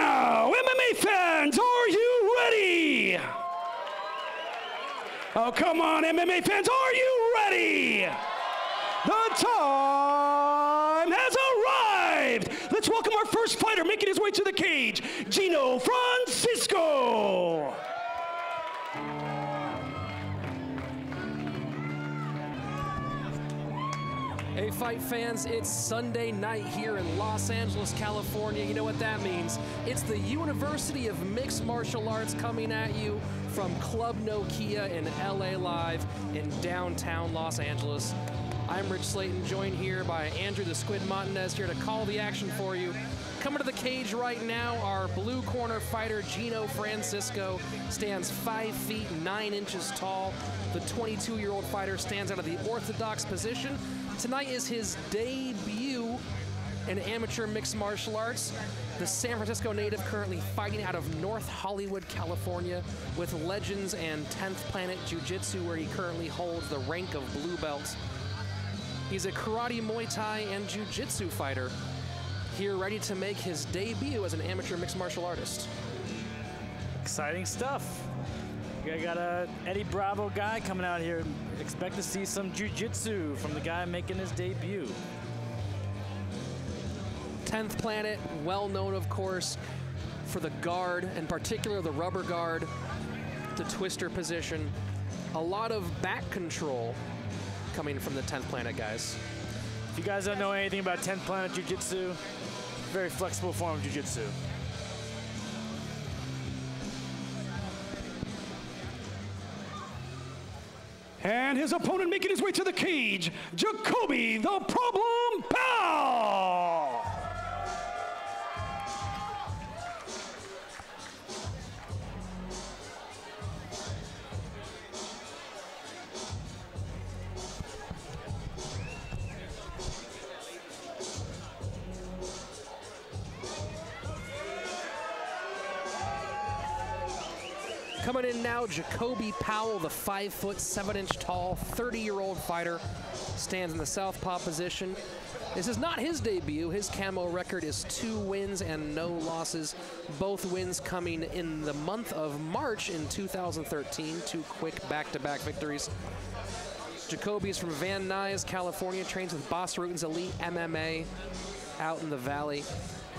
now, MMA fans, are you ready? Oh, come on, MMA fans, are you ready? The time has arrived. Let's welcome our first fighter making his way to the cage, Gino Francisco. Hey, fight fans, it's Sunday night here in Los Angeles, California. You know what that means. It's the University of Mixed Martial Arts coming at you from Club Nokia in LA Live in downtown Los Angeles. I'm Rich Slayton, joined here by Andrew the Squid Montanez, here to call the action for you. Coming to the cage right now, our blue corner fighter, Gino Francisco, stands 5 feet 9 inches tall. The 22-year-old fighter stands out of the orthodox position. Tonight is his debut in amateur mixed martial arts. The San Francisco native currently fighting out of North Hollywood, California, with Legends and 10th Planet Jiu-Jitsu, where he currently holds the rank of blue belt. He's a karate, Muay Thai, and Jiu-Jitsu fighter, here ready to make his debut as an amateur mixed martial artist. Exciting stuff. We got a Eddie Bravo guy coming out here. Expect to see some jiu-jitsu from the guy making his debut. 10th Planet, well known, of course, for the guard, in particular the rubber guard, the twister position. A lot of back control coming from the 10th Planet guys. If you guys don't know anything about 10th Planet Jiu-Jitsu, very flexible form of jiu-jitsu. And his opponent making his way to the cage, Jacobe the Problem Powell. Coming in now, Jacobe Powell, the 5 foot 7 inch tall, 30-year-old fighter, stands in the southpaw position. This is not his debut. His camo record is 2 wins and no losses. Both wins coming in the month of March in 2013. 2 quick back-to-back victories. Jacobe is from Van Nuys, California, trains with Bas Rutten's Elite MMA out in the Valley.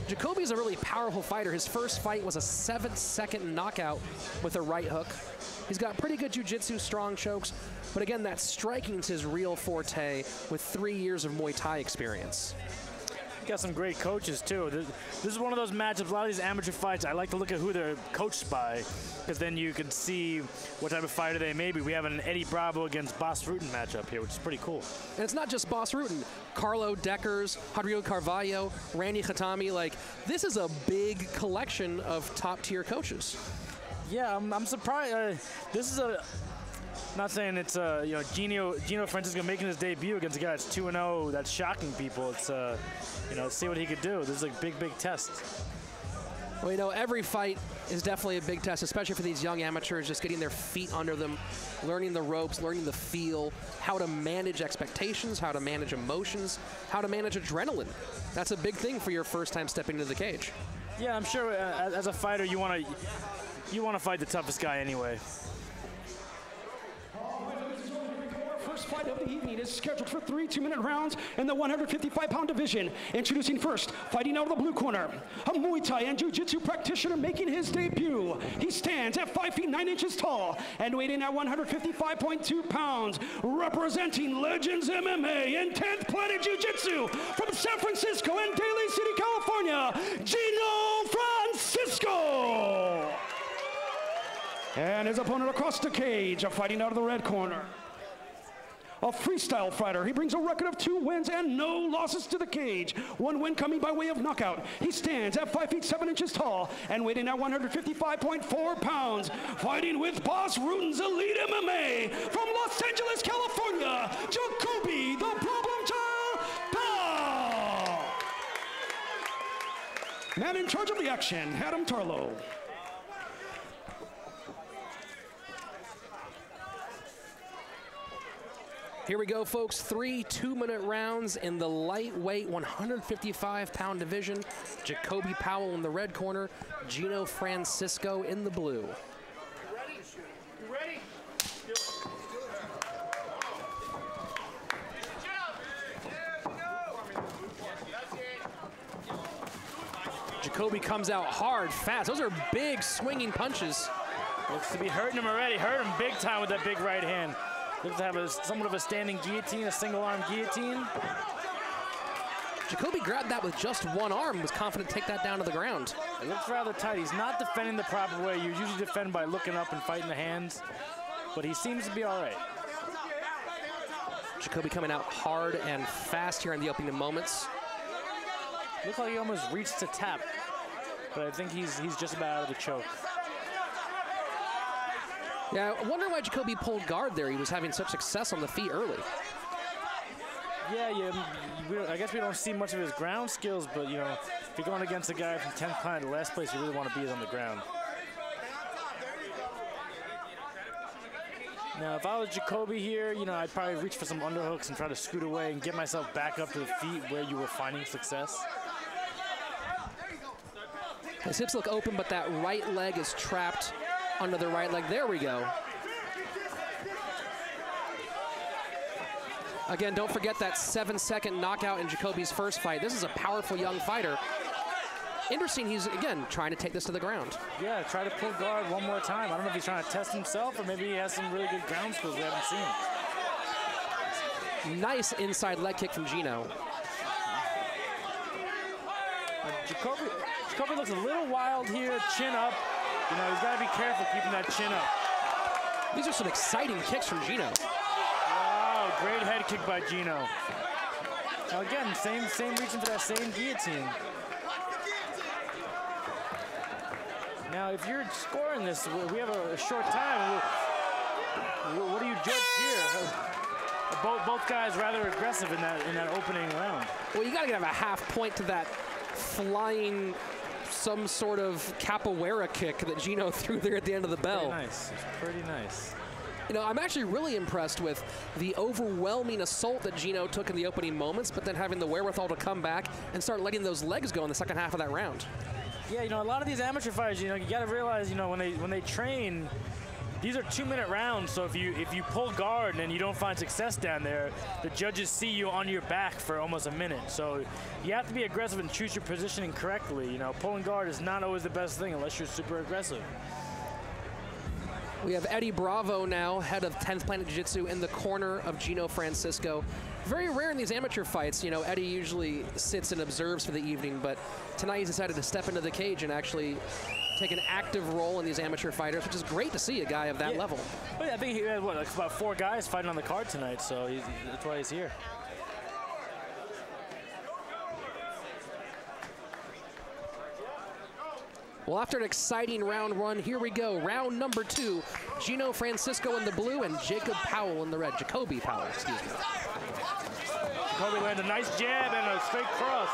Jacobe is a really powerful fighter. His first fight was a 7-second knockout with a right hook. He's got pretty good jiu-jitsu, strong chokes, but again, that striking is his real forte with 3 years of Muay Thai experience. Got some great coaches too. This is one of those matchups, a lot of these amateur fights, I like to look at who they're coached by, because then you can see what type of fighter they may be. We have an Eddie Bravo against Bas Rutten matchup here, which is pretty cool. And it's not just Bas Rutten. Carlo Deckers, Rodrigo Carvalho, Randy Khatami, like, this is a big collection of top-tier coaches. Yeah, I'm surprised. This is a... Not saying it's you know, Gino Francisco making his debut against a guy that's 2-0. That's shocking people. It's you know, see what he could do. This is a big test. Well, you know, every fight is definitely a big test, especially for these young amateurs, just getting their feet under them, learning the ropes, learning the feel, how to manage expectations, how to manage emotions, how to manage adrenaline. That's a big thing for your first time stepping into the cage. Yeah, I'm sure as a fighter you want to fight the toughest guy anyway. First fight of the evening is scheduled for 3 2-minute rounds in the 155-pound division. Introducing first, fighting out of the blue corner, a Muay Thai and Jiu-Jitsu practitioner making his debut. He stands at 5 feet 9 inches tall and weighing at 155.2 pounds, representing Legends MMA and 10th Planet Jiu-Jitsu from San Francisco and Daly City, California, Gino Francisco. And his opponent across the cage, fighting out of the red corner, a freestyle fighter. He brings a record of 2 wins and no losses to the cage. 1 win coming by way of knockout. He stands at 5 feet 7 inches tall and weighing at 155.4 pounds. Fighting with Bas Rutten's Elite MMA from Los Angeles, California, Jacobe the Problem Powell. Man in charge of the action, Adam Tarlow. Here we go, folks. 3 2-minute rounds in the lightweight 155-pound division. Jacobe Powell in the red corner, Gino Francisco in the blue. You ready? Jacobe comes out hard, fast. Those are big swinging punches. Looks to be hurting him already. Hurt him big time with that big right hand. Looks to have somewhat of a standing guillotine, a single-arm guillotine. Jacobe grabbed that with just one arm, was confident to take that down to the ground. It looks rather tight. He's not defending the proper way. You usually defend by looking up and fighting the hands, but he seems to be all right. Jacobe coming out hard and fast here in the opening moments. Looks like he almost reached to tap, but I think he's just about out of the choke. Yeah, I wonder why Jacobe pulled guard there. He was having such success on the feet early. Yeah, I guess we don't see much of his ground skills, but, you know, if you're going against a guy from 10th planet, the last place you really want to be is on the ground. Now, if I was Jacobe here, you know, I'd probably reach for some underhooks and try to scoot away and get myself back up to the feet where you were finding success. His hips look open, but that right leg is trapped under the right leg. There we go. Again, don't forget that 7-second knockout in Jacobe's first fight. This is a powerful young fighter. Interesting, he's, again, trying to take this to the ground. Yeah, try to pull guard one more time. I don't know if he's trying to test himself or maybe he has some really good ground skills we haven't seen. Nice inside leg kick from Gino. Jacobe looks a little wild here, chin up. You know, he's got to be careful keeping that chin up. These are some exciting kicks from Gino. Wow, great head kick by Gino. Now again, same reaching for that same guillotine. Now, if you're scoring this, we have a short time. What do you judge here? Both guys rather aggressive in that opening round. Well, you got to have a half point to that flying, some sort of capoeira kick that Gino threw there at the end of the bell. Pretty nice. It's pretty nice. You know, I'm actually really impressed with the overwhelming assault that Gino took in the opening moments, but then having the wherewithal to come back and start letting those legs go in the second half of that round. Yeah, you know, a lot of these amateur fighters, you know, you got to realize, you know, when they train, these are 2-minute rounds. So if you pull guard and you don't find success down there, the judges see you on your back for almost a minute. So you have to be aggressive and choose your positioning correctly. You know, pulling guard is not always the best thing unless you're super aggressive. We have Eddie Bravo now, head of 10th Planet Jiu-Jitsu, in the corner of Gino Francisco. Very rare in these amateur fights. You know, Eddie usually sits and observes for the evening, but tonight he's decided to step into the cage and actually take an active role in these amateur fighters, which is great to see a guy of that level. Well, yeah, I think he had, like about 4 guys fighting on the card tonight, so that's why he's here. Well, after an exciting round one, here we go. Round number 2. Gino Francisco in the blue and Jacobe Powell in the red. Jacobe Powell, excuse me. Jacobe lands a nice jab and a straight cross.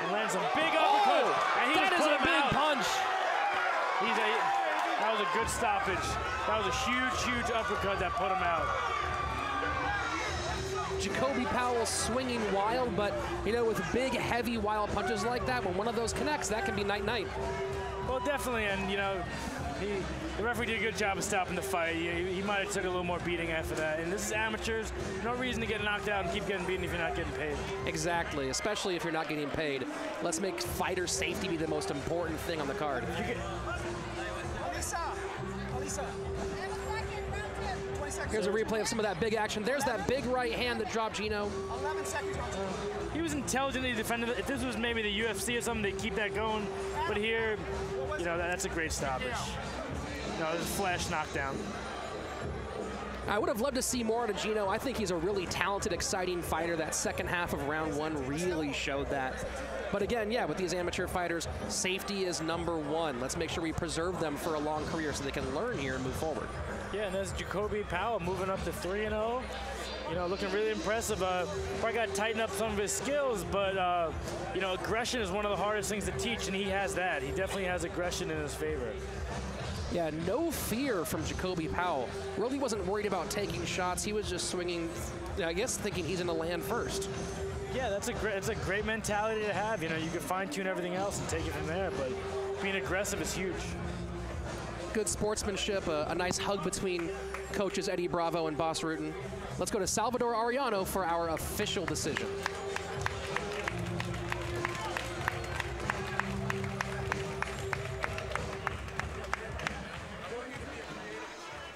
And lands some big uppercut. And that is a big punch. That was a good stoppage. That was a huge uppercut that put him out. Jacobe Powell swinging wild, but, you know, with big, heavy, wild punches like that, when one of those connects, that can be night-night. Well, definitely, and, you know, the referee did a good job of stopping the fight. He might have took a little more beating after that. And this is amateurs. No reason to get knocked out and keep getting beaten if you're not getting paid. Exactly, especially if you're not getting paid. Let's make fighter safety be the most important thing on the card. Here's a replay of some of that big action. There's that big right hand that dropped Gino. 11 seconds. He was intelligently defended. If this was maybe the UFC or something, they'd keep that going. But here, you know, that's a great stoppage. No, this is a flash knockdown. I would have loved to see more out of Gino. I think he's a really talented, exciting fighter. That second half of round 1 really showed that. But again, yeah, with these amateur fighters, safety is number 1. Let's make sure we preserve them for a long career so they can learn here and move forward. Yeah, and there's Jacobe Powell moving up to 3-0. You know, looking really impressive. Probably got to tighten up some of his skills, but, you know, aggression is one of the hardest things to teach, and he has that. He definitely has aggression in his favor. Yeah, no fear from Jacobe Powell. Really wasn't worried about taking shots. He was just swinging, I guess, thinking he's going to land first. Yeah, that's a great mentality to have. You know, you can fine-tune everything else and take it from there, but being aggressive is huge. Good sportsmanship, a nice hug between coaches Eddie Bravo and Boss Rutten. Let's go to Salvador Arellano for our official decision.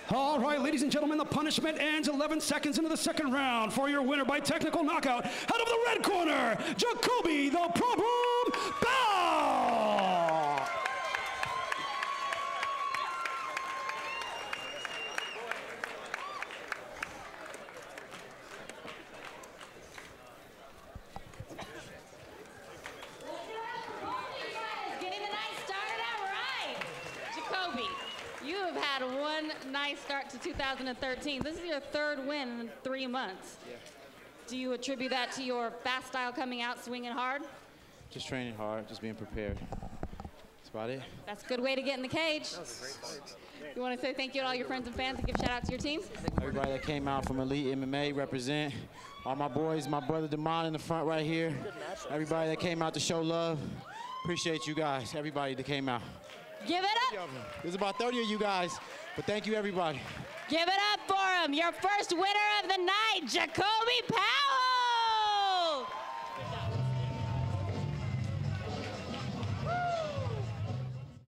All right, ladies and gentlemen, the punishment ends 11 seconds into the second round. For your winner by technical knockout, out of the red corner, Jacobe the Problem Powell. Getting the night started out right. Jacobe, you have had one nice start to 2013. This is your third win in 3 months. Yeah. Do you attribute that to your fast style coming out, swinging hard? Just training hard, just being prepared. That's about it. That's a good way to get in the cage. You want to say thank you to all your friends and fans and give shout out to your team? Everybody that came out from Elite MMA, represent. All my boys, my brother Damon in the front right here. Everybody that came out to show love. Appreciate you guys, everybody that came out. Give it up. There's about 30 of you guys, but thank you everybody. Give it up for him. Your first winner of the night, Jacobe Powell.